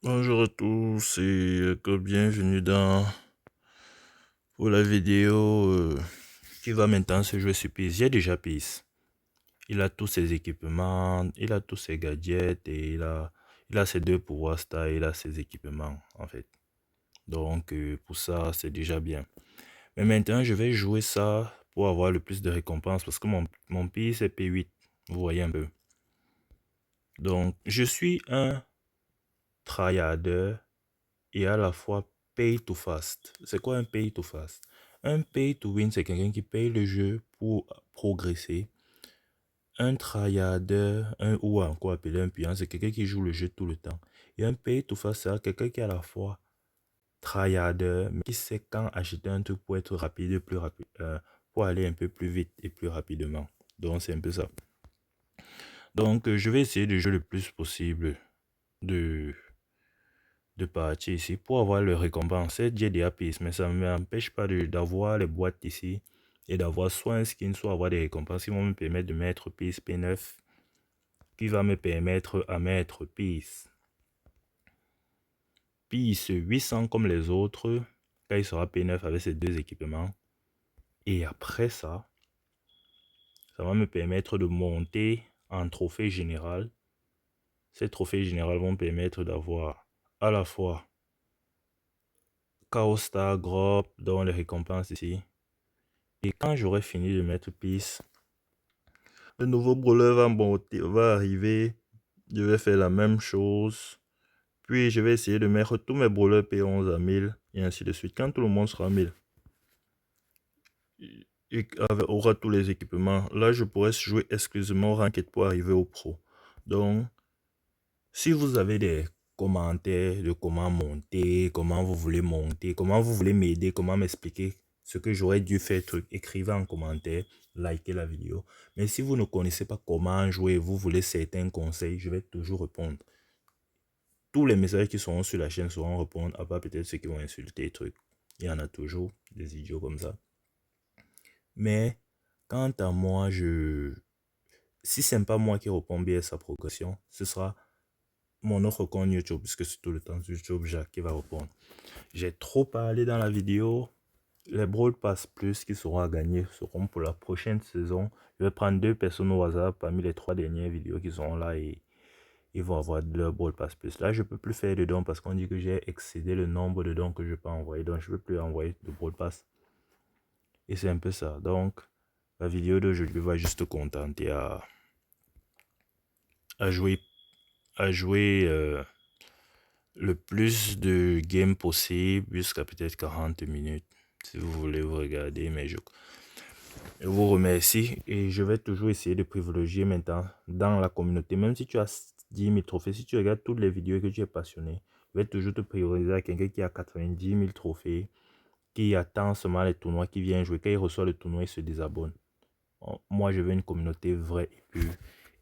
Bonjour à tous et bienvenue pour la vidéo qui va maintenant se jouer sur Peace. J'ai déjà Peace. Il a tous ses équipements, il a tous ses gadgets et il a ses deux pouvoirs star, il a ses équipements en fait. Donc pour ça c'est déjà bien. Mais maintenant je vais jouer ça pour avoir le plus de récompenses parce que mon Peace est P8. Vous voyez un peu. Donc je suis un tryharder et à la fois pay to fast. C'est quoi un pay to fast? Un pay to win, c'est quelqu'un qui paye le jeu pour progresser. Un tryharder, ou encore appelé un payant, c'est quelqu'un qui joue le jeu tout le temps. Et un pay to fast, c'est quelqu'un qui est à la fois tryharder, mais qui sait quand acheter un truc pour être rapide, plus rapide, pour aller un peu plus vite et plus rapidement. Donc c'est un peu ça. Donc je vais essayer de jouer le plus possible de partir ici pour avoir le récompense. J'ai des APIs, mais ça ne m'empêche pas d'avoir les boîtes ici et d'avoir soit un skin, soit avoir des récompenses qui vont me permettre de mettre Peace P9, qui va me permettre à mettre Peace 800 comme les autres, quand il sera P9 avec ces deux équipements. Et après ça, ça va me permettre de monter en trophée général. Ces trophées généraux vont me permettre d'avoir à la fois Chaos Star, Grop, dans les récompenses ici. Et quand j'aurai fini de mettre Peace, le nouveau brawler va arriver. Je vais faire la même chose. Puis je vais essayer de mettre tous mes brawlers P11 à 1000 et ainsi de suite. Quand tout le monde sera à 1000 et aura tous les équipements, là je pourrais jouer exclusivement Ranked pour arriver au pro. Donc, si vous avez des commentaires de comment monter, comment vous voulez monter, comment vous voulez m'aider, comment m'expliquer ce que j'aurais dû faire, écrivez en commentaire, likez la vidéo. Mais si vous ne connaissez pas comment jouer, vous voulez certains conseils, je vais toujours répondre. Tous les messages qui seront sur la chaîne seront répondre, à part peut-être ceux qui vont insulter, trucs. Il y en a toujours, des idiots comme ça. Mais, quant à moi, si ce n'est pas moi qui réponds bien à sa progression, ce sera mon autre compte YouTube, puisque c'est tout le temps sur YouTube, Jacques qui va répondre. J'ai trop parlé dans la vidéo. Les Brawl Pass Plus qui seront à gagner seront pour la prochaine saison. Je vais prendre 2 personnes au hasard parmi les 3 dernières vidéos qui seront là et ils vont avoir leur Brawl Pass Plus. Là, je ne peux plus faire de dons parce qu'on dit que j'ai excédé le nombre de dons que je peux envoyer. Donc, je ne peux plus envoyer de Brawl Pass. Et c'est un peu ça. Donc, la vidéo d'aujourd'hui va juste contenter à jouer le plus de games possible jusqu'à peut-être 40 minutes si vous voulez vous regarder mais je vous remercie et je vais toujours essayer de privilégier maintenant dans la communauté. Même si tu as 10 000 trophées, si tu regardes toutes les vidéos que tu es passionné, je vais toujours te prioriser à quelqu'un qui a 90 000 trophées, qui attend seulement les tournois, qui vient jouer. Quand il reçoit le tournoi, il se désabonne. Moi je veux une communauté vraie et pure.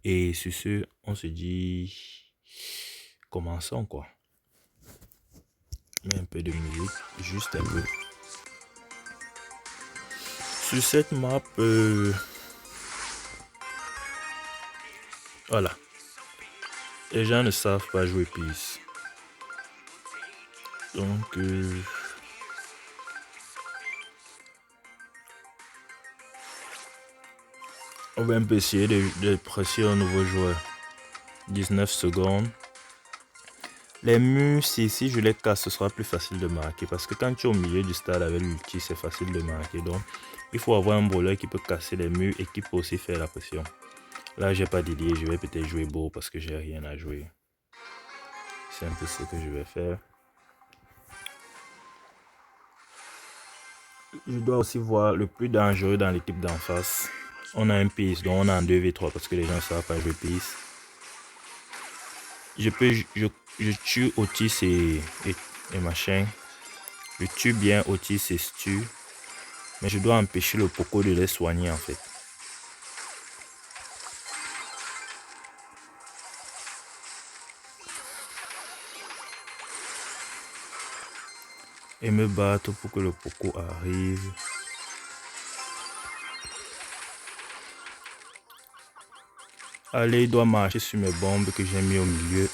Et sur ce, on se dit commençons quoi. Mets un peu de musique, juste un peu. Sur cette map, voilà, les gens ne savent pas jouer Peace. Donc, on va un peu essayer de presser un nouveau joueur. 19 secondes. Les murs, si je les casse, ce sera plus facile de marquer. Parce que quand tu es au milieu du stade avec l'ulti, c'est facile de marquer. Donc, il faut avoir un brawler qui peut casser les murs et qui peut aussi faire la pression. Là, j'ai pas d'idée. Je vais peut-être jouer beau parce que j'ai rien à jouer. C'est un peu ce que je vais faire. Je dois aussi voir le plus dangereux dans l'équipe d'en face. On a un Peace, donc on a un 2v3 parce que les gens ne savent pas jouer Peace. Je tue Otis et machin. Je tue bien Otis et Stu. Mais je dois empêcher le Poco de les soigner en fait. Et me battre pour que le Poco arrive. Allez, il doit marcher sur mes bombes que j'ai mis au milieu.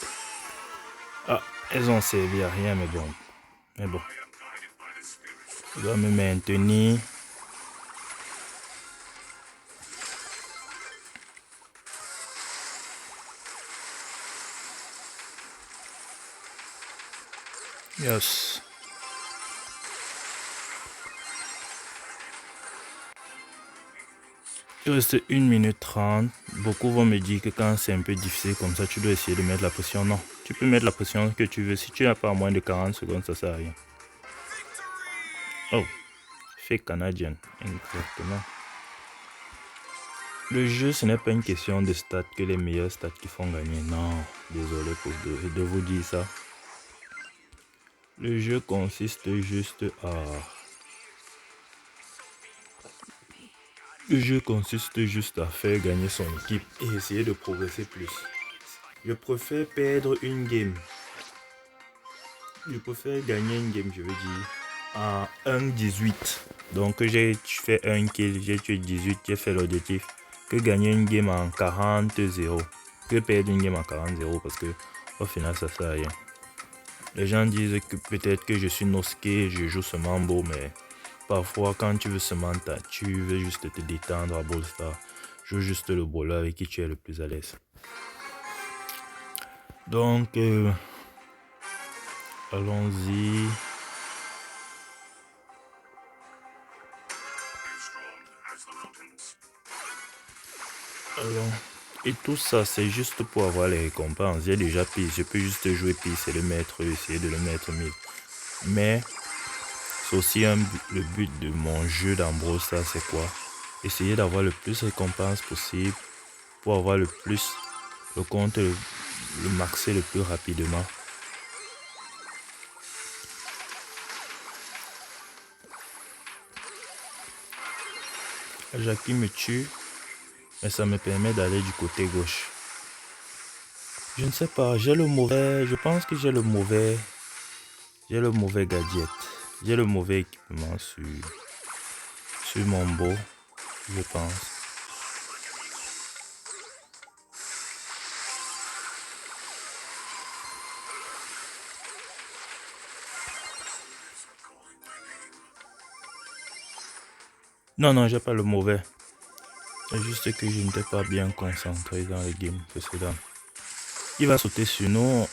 Ah, Elles ont servi à rien, mais bon. Je dois me maintenir. Yes. Il reste 1 minute 30. Beaucoup vont me dire que quand c'est un peu difficile comme ça, tu dois essayer de mettre la pression. Non, tu peux mettre la pression que tu veux. Si tu n'as pas moins de 40 secondes, ça sert à rien. Oh, fake canadien. Exactement. Le jeu, ce n'est pas une question de stats que les meilleurs stats qui font gagner. Non, désolé de vous dire ça. Le jeu consiste juste à... Le jeu consiste juste à faire gagner son équipe et essayer de progresser plus. Je préfère perdre une game. Je préfère gagner une game, je veux dire, à 1-18. Donc j'ai fait un kill, j'ai tué 18, j'ai fait l'objectif. Que gagner une game en 40-0. Que perdre une game en 40-0 parce que au final ça sert à rien. Les gens disent que peut-être que je suis nosqué, je joue seulement beau, mais parfois quand tu veux seulement tu veux juste te détendre à Brawl Stars. Joue juste le bowler avec qui tu es le plus à l'aise. Donc allons-y. Alors, et tout ça, c'est juste pour avoir les récompenses. J'ai déjà Peace, je peux juste jouer Peace et le mettre, essayer de le mettre 1000. Mais c'est aussi le but de mon jeu d'Ambros, ça c'est quoi? Essayer d'avoir le plus de récompenses possible pour avoir le plus, le compte, le maxer le plus rapidement. Jackie me tue, mais ça me permet d'aller du côté gauche. Je ne sais pas, j'ai le mauvais, je pense que j'ai le mauvais gadget. J'ai le mauvais équipement sur mon beau, je pense. Non, j'ai pas le mauvais. C'est juste que je n'étais pas bien concentré dans les games précédents. Il va sauter sur nous,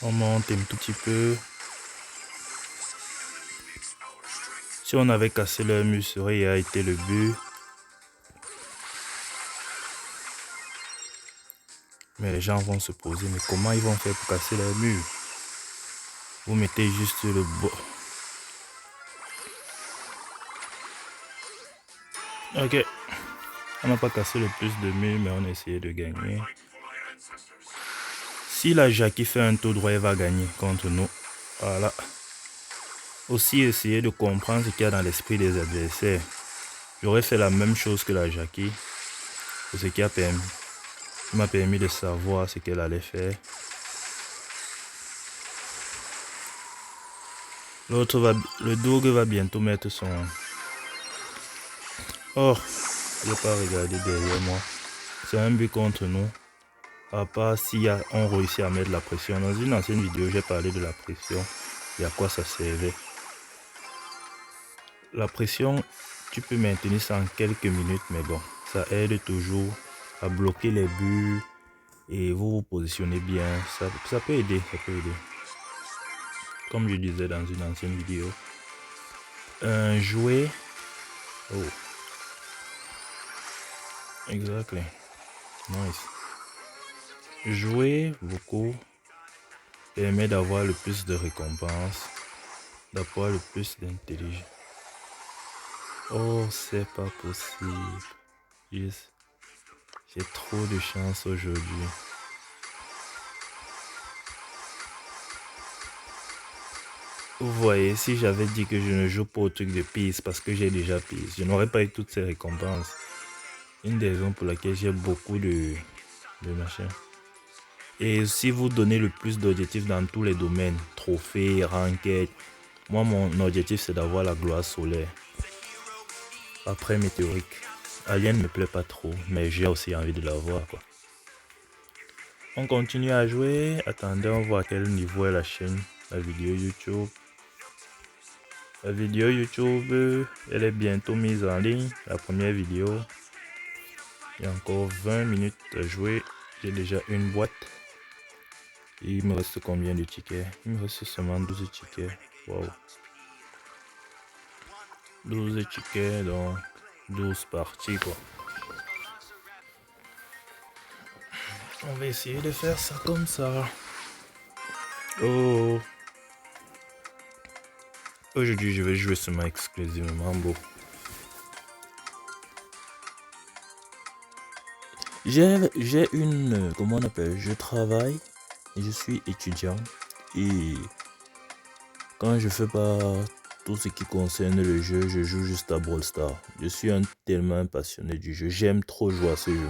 On monte un tout petit peu. Si on avait cassé leur mur, ça aurait été le but. Mais les gens vont se poser, mais comment ils vont faire pour casser leur mur? Vous mettez juste le beau. Ok. On n'a pas cassé le plus de murs, mais on a essayé de gagner. Si la Jackie fait un tour droit, elle va gagner contre nous. Voilà. Aussi essayer de comprendre ce qu'il y a dans l'esprit des adversaires. J'aurais fait la même chose que la Jackie. C'est ce qui m'a permis de savoir ce qu'elle allait faire. Le Doug va bientôt mettre son... Oh, je n'ai pas regardé derrière moi. C'est un but contre nous. À part si on réussit à mettre la pression. Dans une ancienne vidéo, j'ai parlé de la pression et à quoi ça servait. La pression, tu peux maintenir ça en quelques minutes, mais bon, ça aide toujours à bloquer les buts et vous vous positionnez bien. Ça peut aider, Comme je disais dans une ancienne vidéo. Jouer. Oh. Exactly. Nice. Jouer beaucoup permet d'avoir le plus de récompenses, d'avoir le plus d'intelligence. Oh, c'est pas possible. J'ai trop de chance aujourd'hui. Vous voyez, si j'avais dit que je ne joue pas au truc de Peace parce que j'ai déjà Peace, je n'aurais pas eu toutes ces récompenses. Une des raisons pour laquelle j'ai beaucoup de machins. Et si vous donnez le plus d'objectifs dans tous les domaines, trophées, ranked, moi mon objectif c'est d'avoir la gloire solaire. Après Météorique. Alien ne me plaît pas trop, mais j'ai aussi envie de la voir, quoi. On continue à jouer. Attendez, on voit à quel niveau est la chaîne, la vidéo YouTube. La vidéo YouTube, elle est bientôt mise en ligne. La première vidéo. Il y a encore 20 minutes à jouer. J'ai déjà une boîte. Et il me reste combien de tickets? Il me reste seulement 12 tickets. Wow. 12 tickets, donc 12 parties, quoi. On va essayer de faire ça comme ça. Oh. Aujourd'hui, je vais jouer seulement exclusivement beau. J'ai une... Comment on appelle? Je travaille et je suis étudiant. Et quand je fais pas tout ce qui concerne le jeu, je joue juste à Brawl Stars. Je suis tellement passionné du jeu. J'aime trop jouer à ce jeu.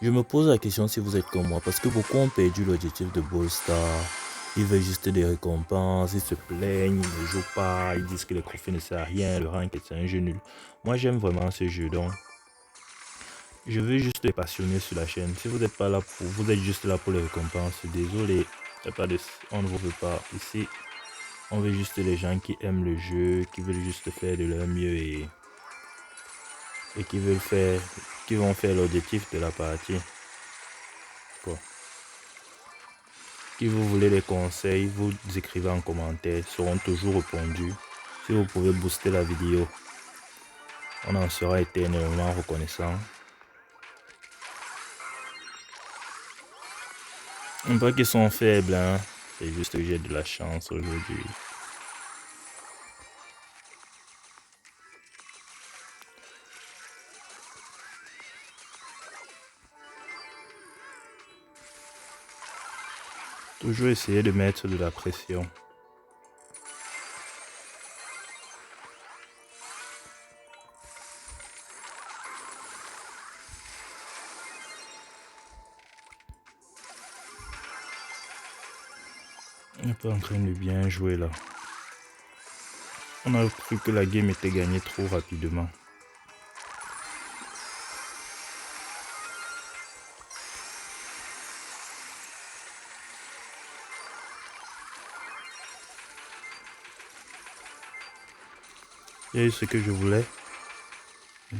Je me pose la question si vous êtes comme moi, parce que beaucoup ont perdu l'objectif de Brawl Stars. Ils veulent juste des récompenses, ils se plaignent, ils ne jouent pas, ils disent que les trophées ne servent à rien, le rank c'est un jeu nul. Moi j'aime vraiment ce jeu, donc je veux juste les passionnés sur la chaîne. Si vous n'êtes pas là pour, vous êtes juste là pour les récompenses, désolé, on ne vous veut pas ici. On veut juste les gens qui aiment le jeu, qui veulent juste faire de leur mieux et qui vont faire l'objectif de la partie. Quoi. Si vous voulez des conseils, vous écrivez en commentaire, seront toujours répondus. Si vous pouvez booster la vidéo, on en sera éternellement reconnaissant. On voit qu'ils sont faibles, hein. C'est juste que j'ai de la chance aujourd'hui. Toujours essayer de mettre de la pression. On n'est pas en train de bien jouer là. On a cru que la game était gagnée trop rapidement. Il y a eu ce que je voulais.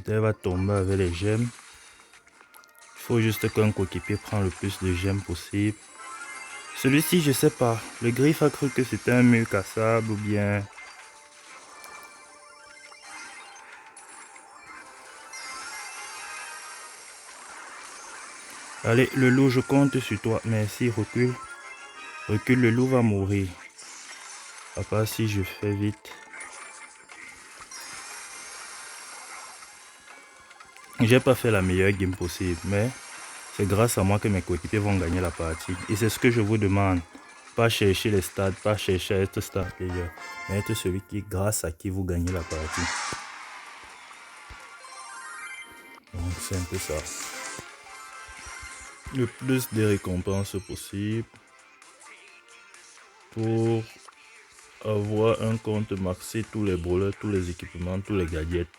Elle va tomber avec les gemmes. Il faut juste qu'un coéquipier prenne le plus de gemmes possible. Celui-ci, je sais pas. Le griffe a cru que c'était un mur cassable ou bien... Allez, le loup, je compte sur toi. Merci, recule. Recule, le loup va mourir. À part si je fais vite. J'ai pas fait la meilleure game possible, mais c'est grâce à moi que mes coéquipiers vont gagner la partie. Et c'est ce que je vous demande. Pas chercher les stades, pas chercher à être star player, mais être celui qui, grâce à qui vous gagnez la partie. Donc c'est un peu ça. Le plus de récompenses possible pour avoir un compte maxé, tous les brawlers, tous les équipements, tous les gadgets.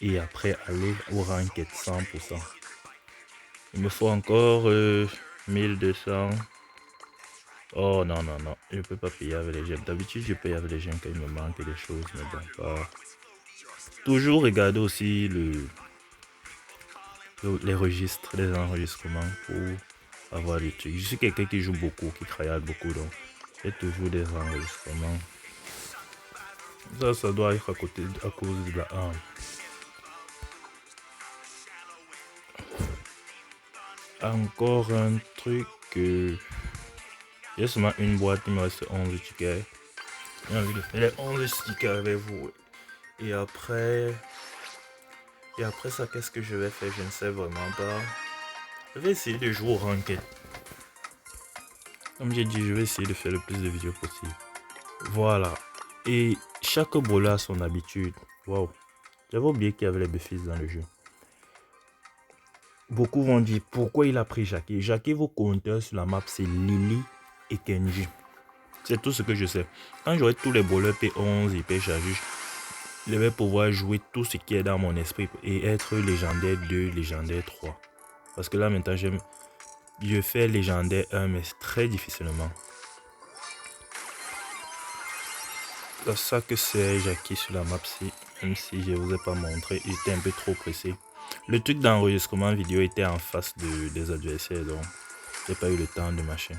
Et après aller au ranked 100%. Il me faut encore 1200. Oh non, non, non, je ne peux pas payer avec les gemmes. D'habitude, je paye avec les gemmes quand il me manque des choses, mais bon, pas. Toujours regarder aussi les registres, les enregistrements pour avoir des trucs. Je suis quelqu'un qui joue beaucoup, qui travaille beaucoup, donc j'ai toujours des enregistrements. Ça doit être à cause de la arme. Encore un truc que... J'ai seulement une boîte, il me reste 11 tickets. J'ai envie de faire les 11 tickets avec vous. Et après ça, qu'est-ce que je vais faire? Je ne sais vraiment pas. Je vais essayer de jouer au ranked. Comme j'ai dit, je vais essayer de faire le plus de vidéos possible. Voilà. Et chaque brawler a son habitude. Waouh. J'avais oublié qu'il y avait les Buffys dans le jeu. Beaucoup vont dire pourquoi il a pris Jackie. Jackie, vos compteurs sur la map, c'est Lily et Kenji. C'est tout ce que je sais. Quand j'aurai tous les brawlers P11 et P chargés, Je vais pouvoir jouer tout ce qui est dans mon esprit et être légendaire 2, légendaire 3. Parce que là maintenant je fais légendaire 1 mais très difficilement. C'est ça que c'est Jackie sur la map-ci. Même si je ne vous ai pas montré, il était un peu trop pressé. Le truc d'enregistrement vidéo était en face des adversaires, donc j'ai pas eu le temps de machin.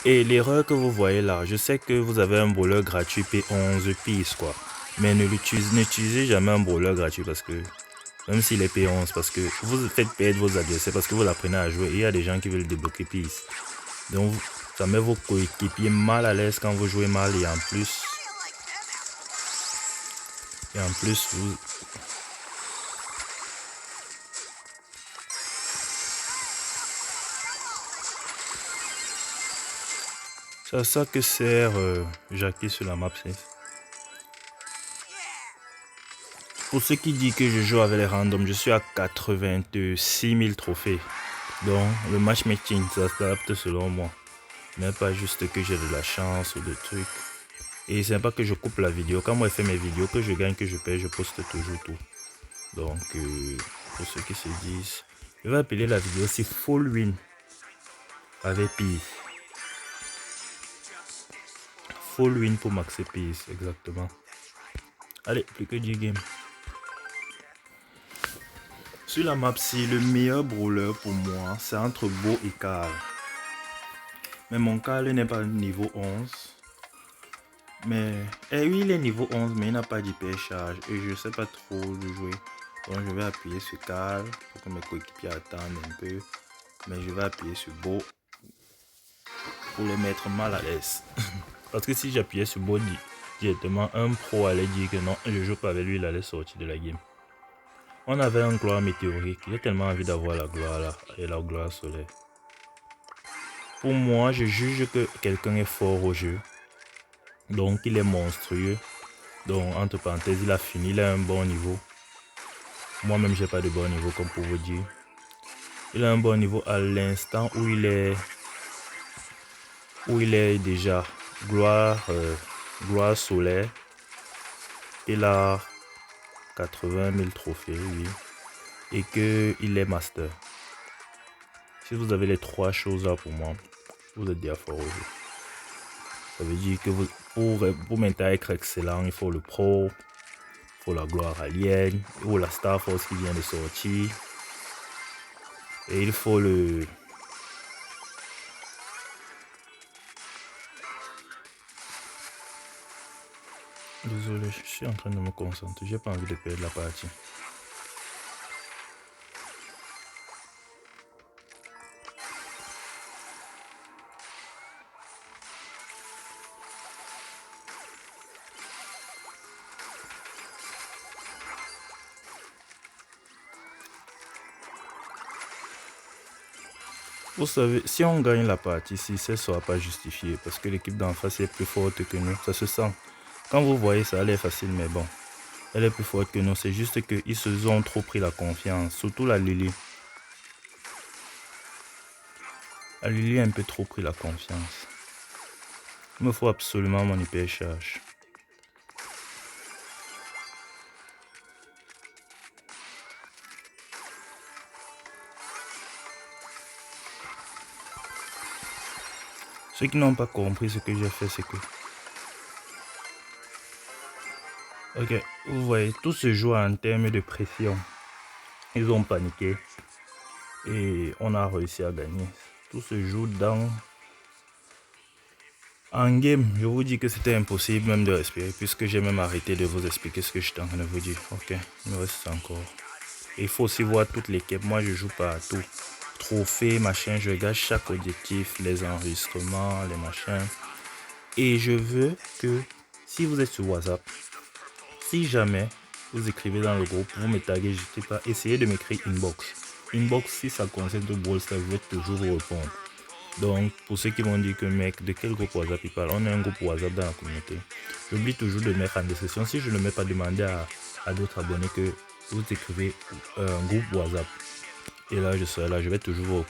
Et l'erreur que vous voyez là, je sais que vous avez un brawler gratuit P11 Peace quoi. Mais n'utilisez jamais un brawler gratuit parce que, même s'il est P11, parce que vous faites perdre vos adversaires parce que vous l'apprenez à jouer et il y a des gens qui veulent débloquer Peace. Donc ça met vos coéquipiers mal à l'aise quand vous jouez mal et en plus vous... C'est à ça que sert Jackie sur la map 6. Pour ceux qui disent que je joue avec les randoms, je suis à 86 000 trophées. Donc le matchmaking ça s'adapte selon moi. Mais pas juste que j'ai de la chance ou de trucs. Et c'est pas que je coupe la vidéo. Quand moi je fais mes vidéos, que je gagne, que je paye, je poste toujours tout. Donc pour ceux qui se disent, je vais appeler la vidéo c'est Full Win avec Peace. Full Win pour Maxi Peace, exactement. Allez, plus que 10 games. Sur la map, si le meilleur brawler pour moi, c'est entre Bo et Carl. Mais mon Carl n'est pas niveau 11. Mais oui, il est niveau 11, mais il n'a pas d'hyper charge. Et je ne sais pas trop le jouer. Donc je vais appuyer sur Carl pour que mes coéquipiers attendent un peu. Mais je vais appuyer sur Bo pour les mettre mal à l'aise. Parce que si j'appuyais sur Bo directement, un pro allait dire que non, je joue pas avec lui, il allait sortir de la game. On avait un gloire météorique. J'ai tellement envie d'avoir la gloire là et la gloire solaire. Pour moi, je juge que quelqu'un est fort au jeu. Donc, il est monstrueux. Donc, entre parenthèses, il a fini, il a un bon niveau. Moi-même, j'ai pas de bon niveau, comme pour vous dire. Il a un bon niveau à l'instant où il est déjà gloire solaire. Il a 80 000 trophées, oui. Et qu'il est master. Si vous avez les trois choses là pour moi, vous êtes déjà fort au jeu. Ça veut dire que pour maintenant être excellent, il faut le pro, il faut la gloire alien, ou la Star Force qui vient de sortir. Et il faut le... Désolé, je suis en train de me concentrer, j'ai pas envie de perdre la partie. Vous savez, si on gagne la partie, si ça ne sera pas justifié, parce que l'équipe d'en face est plus forte que nous, ça se sent. Quand vous voyez, ça a l'air facile, mais bon, elle est plus forte que nous. C'est juste qu'ils se sont trop pris la confiance, surtout la Lily. La Lily a un peu trop pris la confiance. Il me faut absolument mon hyper charge. Ceux qui n'ont pas compris ce que j'ai fait, c'est que... Ok, vous voyez, tout se joue en termes de pression. Ils ont paniqué. Et on a réussi à gagner. Tout se joue dans... En game, je vous dis que c'était impossible même de respirer, puisque j'ai même arrêté de vous expliquer ce que je suis en train de vous dire. Ok, il me reste encore. Il faut aussi voir toutes les capes. Moi, je joue partout. Trophée, machin, je regarde chaque objectif, les enregistrements, les machins. Et je veux que, si vous êtes sur WhatsApp, si jamais vous écrivez dans le groupe, vous me taguez, je sais pas, essayez de m'écrire inbox. Inbox, si ça concerne le Brawl Stars, je vais toujours vous répondre. Donc, pour ceux qui vont dire que mec, de quel groupe WhatsApp il parle, on a un groupe WhatsApp dans la communauté. J'oublie toujours de mettre en description. Si je ne mets pas, demander à d'autres abonnés que vous écrivez un groupe WhatsApp. Et là, je serai là, je vais toujours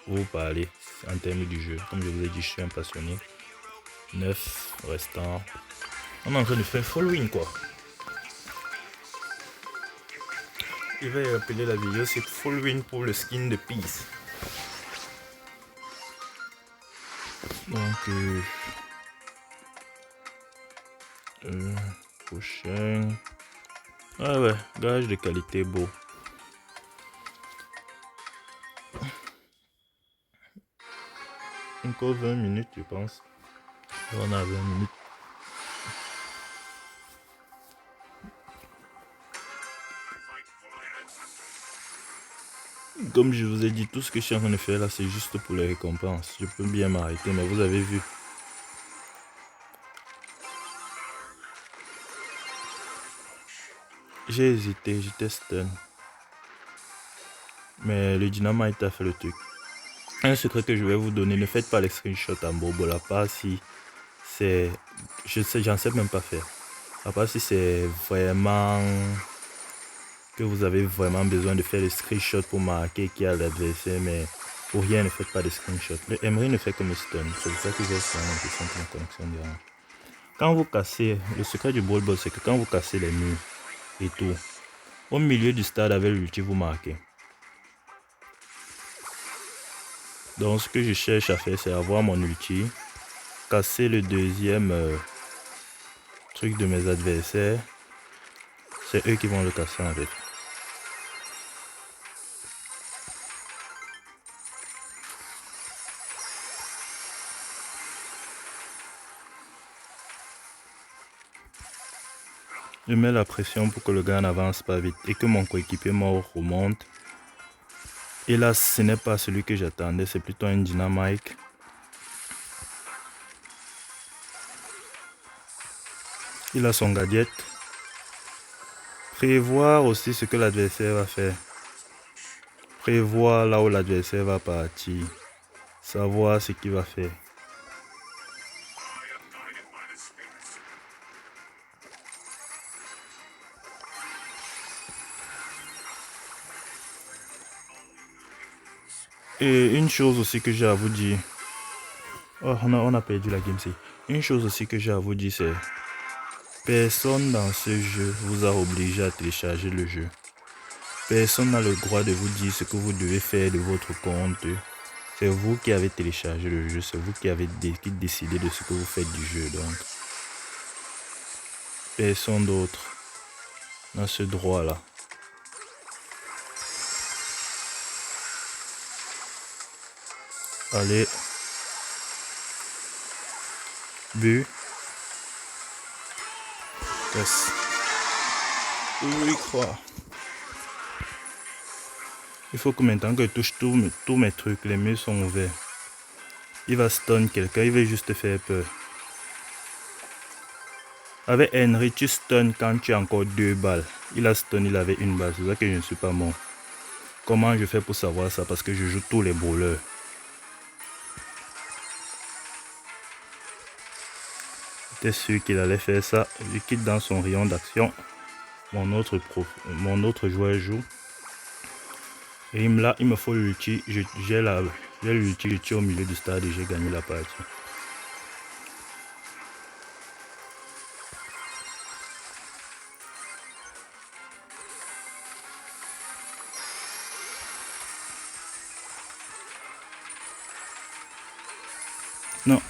vous parler en termes du jeu. Comme je vous ai dit, je suis un passionné. 9 restants. On est en train de faire following quoi. Il va appeler la vidéo, c'est full win pour le skin de Peace. Donc, prochain. Ah ouais, gage de qualité beau. Encore 20 minutes, je pense. On a 20 minutes. Comme je vous ai dit, tout ce que je suis en train de faire là, c'est juste pour les récompenses. Je peux bien m'arrêter, mais vous avez vu. J'ai hésité, j'étais stun. Mais le dynamite a fait le truc. Un secret que je vais vous donner, ne faites pas les screenshots en Bobo, pas si c'est... j'en sais même pas faire. À part si c'est vraiment... que vous avez vraiment besoin de faire des screenshots pour marquer qui a l'adversaire, mais pour rien ne faites pas de screenshots. Le Emery ne fait que me stun, c'est pour ça que j'ai l'impression que ma connexion dérange. Quand vous cassez, le secret du ball ball, c'est que quand vous cassez les murs et tout, au milieu du stade avec l'ulti, vous marquez. Donc ce que je cherche à faire, c'est avoir mon ulti, casser le deuxième truc de mes adversaires. C'est eux qui vont le casser en fait. Je mets la pression pour que le gars n'avance pas vite et que mon coéquipier mort remonte. Et là, ce n'est pas celui que j'attendais, c'est plutôt un dynamite. Il a son gadget. Prévoir aussi ce que l'adversaire va faire. Prévoir là où l'adversaire va partir. Savoir ce qu'il va faire. Et une chose aussi que j'ai à vous dire. Oh, on a perdu la game. Une chose aussi que j'ai à vous dire, c'est... personne dans ce jeu vous a obligé à télécharger le jeu. Personne n'a le droit de vous dire ce que vous devez faire de votre compte. C'est vous qui avez téléchargé le jeu, c'est vous qui avez décidé de ce que vous faites du jeu. Donc, personne d'autre n'a ce droit-là. Allez. But. Yes. Oui, croire. Il faut que maintenant que je touche tous mes trucs, les murs sont ouverts. Il va stun quelqu'un, il va juste faire peur. Avec Henry, tu stun quand tu as encore 2 balles. Il a stun, il avait 1 balle, c'est ça que je ne suis pas mort. Comment je fais pour savoir ça? Parce que je joue tous les bowlers. J'étais sûr qu'il allait faire ça. Je quitte dans son rayon d'action. Mon autre joueur joue. Et là, il me faut l'ulti. J'ai l'ulti, je tire au milieu du stade et j'ai gagné la partie. Non.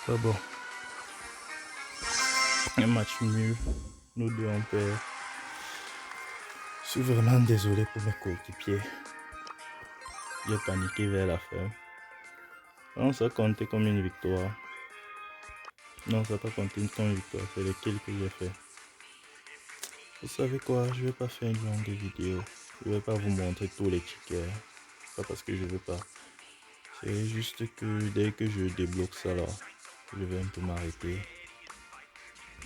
Pas bon. Un match nul. Nous deux on perd. Je suis vraiment désolé pour mes coéquipiers. J'ai paniqué vers la fin. Non, ça comptait comme une victoire. Non, ça n'a pas compté comme une victoire. C'est les kills que j'ai fait. Vous savez quoi? Je vais pas faire une longue vidéo. Je vais pas vous montrer tous les tickets. Pas parce que je veux pas. C'est juste que dès que je débloque ça là, je vais un peu m'arrêter.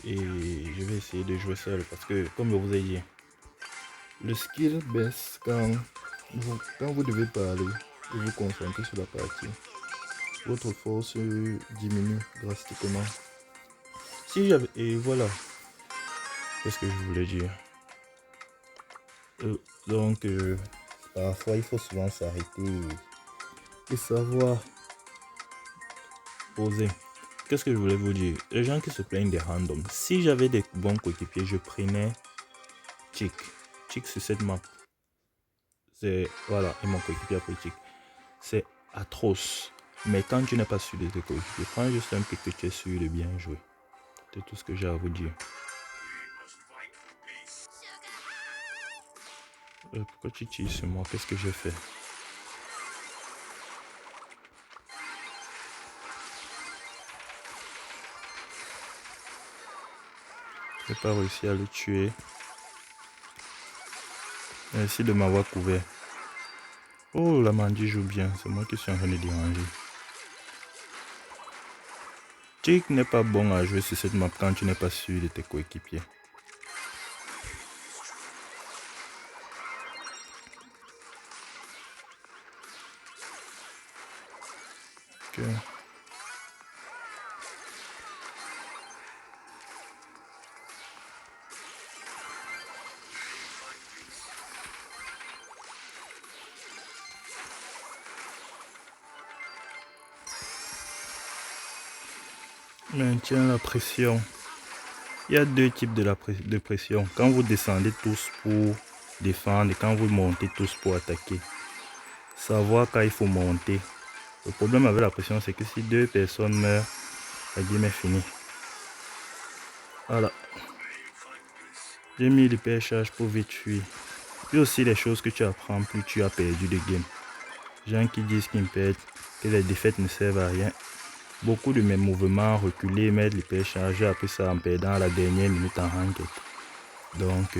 Et je vais essayer de jouer seul parce que comme je vous ai dit, le skill baisse quand vous devez parler et vous concentrer sur la partie. Votre force diminue drastiquement. Si j'avais... Et voilà. Qu'est-ce que je voulais dire? Donc, parfois il faut souvent s'arrêter et savoir poser. qu'est-ce que je voulais vous dire? Les gens qui se plaignent des randoms. Si j'avais des bons coéquipiers, je prenais Chick. Chick sur cette map. C'est... Voilà, et mon coéquipier a pris Chick. C'est atroce. Mais quand tu n'es pas sûr de tes coéquipiers, prends juste un pic que tu es sûr de bien jouer. C'est tout ce que j'ai à vous dire. Pourquoi tu tires sur moi? Qu'est-ce que j'ai fait? Je n'ai pas réussi à le tuer. Merci de m'avoir couvert. Oh, la Mandy joue bien. C'est moi qui suis en train de déranger. Chick n'est pas bon à jouer sur cette map quand tu n'es pas sûr de tes coéquipiers. Ok. Maintiens la pression. Il y a deux types de pression. Quand vous descendez tous pour défendre et quand vous montez tous pour attaquer. Savoir quand il faut monter. Le problème avec la pression, c'est que si deux personnes meurent, la game est finie. Voilà. J'ai mis l'hypercharge pour vite fuir. Il y a aussi les choses que tu apprends plus tu as perdu de game. Gens qui disent qu'ils perdent, que les défaites ne servent à rien. Beaucoup de mes mouvements reculés, mettre l'hypercharge, j'ai appris ça en perdant à la dernière minute en ranked. Donc,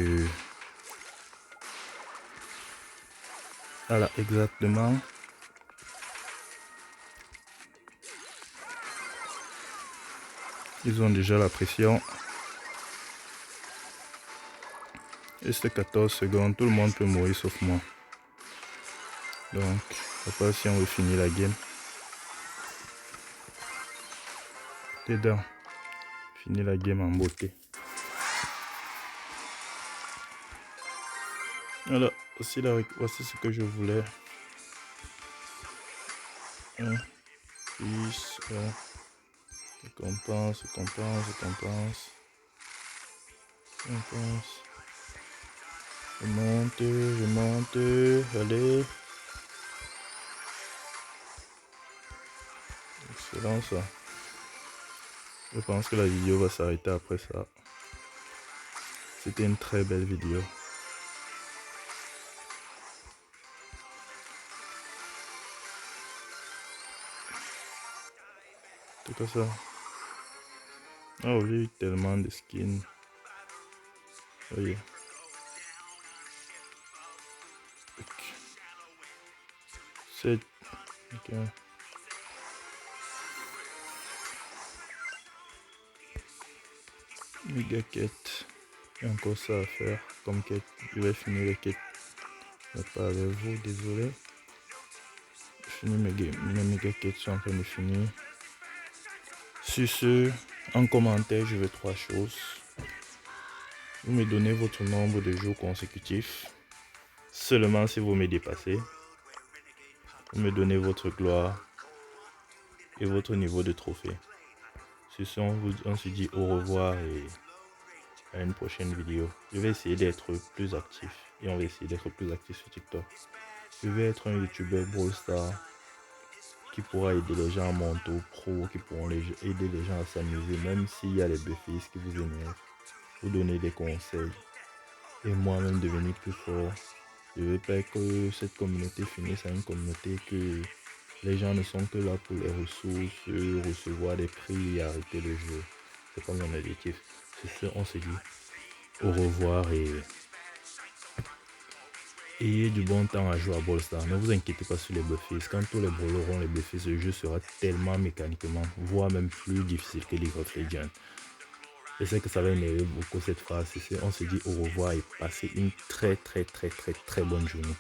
voilà, exactement. Ils ont déjà la pression. Et c'est 14 secondes, tout le monde peut mourir sauf moi. Donc, je sais pas si on veut finir la game. Dedans. Finir la game en beauté. Voilà, voici ce que je voulais. 1, 10, 1. Récompense. Je monte, allez. Excellent ça. Je pense que la vidéo va s'arrêter après ça. C'était une très belle vidéo. Tout comme ça. Oh, j'ai eu tellement de skins. Oui. Okay. 7. Ok. Méga quête. Il y a encore ça à faire comme quête. Je vais finir les quêtes. Mais pas avec vous, désolé. Je finis mes méga quêtes, je suis en train de finir. Sur ce, en commentaire, je veux 3 choses. Vous me donnez votre nombre de jours consécutifs. Seulement si vous me dépassez. Vous me donnez votre gloire et votre niveau de trophée. Sur ce, on se dit au revoir et à une prochaine vidéo. Je vais essayer d'être plus actif et on va essayer d'être plus actif sur TikTok. Je vais être un youtubeur Brawl Stars qui pourra aider les gens à monter au pro, qui pourront aider les gens à s'amuser, même s'il y a les défis qui vous énervent, vous donner des conseils et moi-même devenir plus fort. Je ne veux pas que cette communauté finisse à une communauté que les gens ne sont que là pour les ressources, recevoir des prix et arrêter le jeu. C'est pas mon objectif. C'est ça, on se dit au revoir et ayez du bon temps à jouer à Brawl Stars. Ne vous inquiétez pas sur les buffs. Quand tous les brawlers auront les buffs, ce jeu sera tellement mécaniquement, voire même plus difficile que League of Legends. Je sais que ça va énerver beaucoup cette phrase. On se dit au revoir et passez une très bonne journée.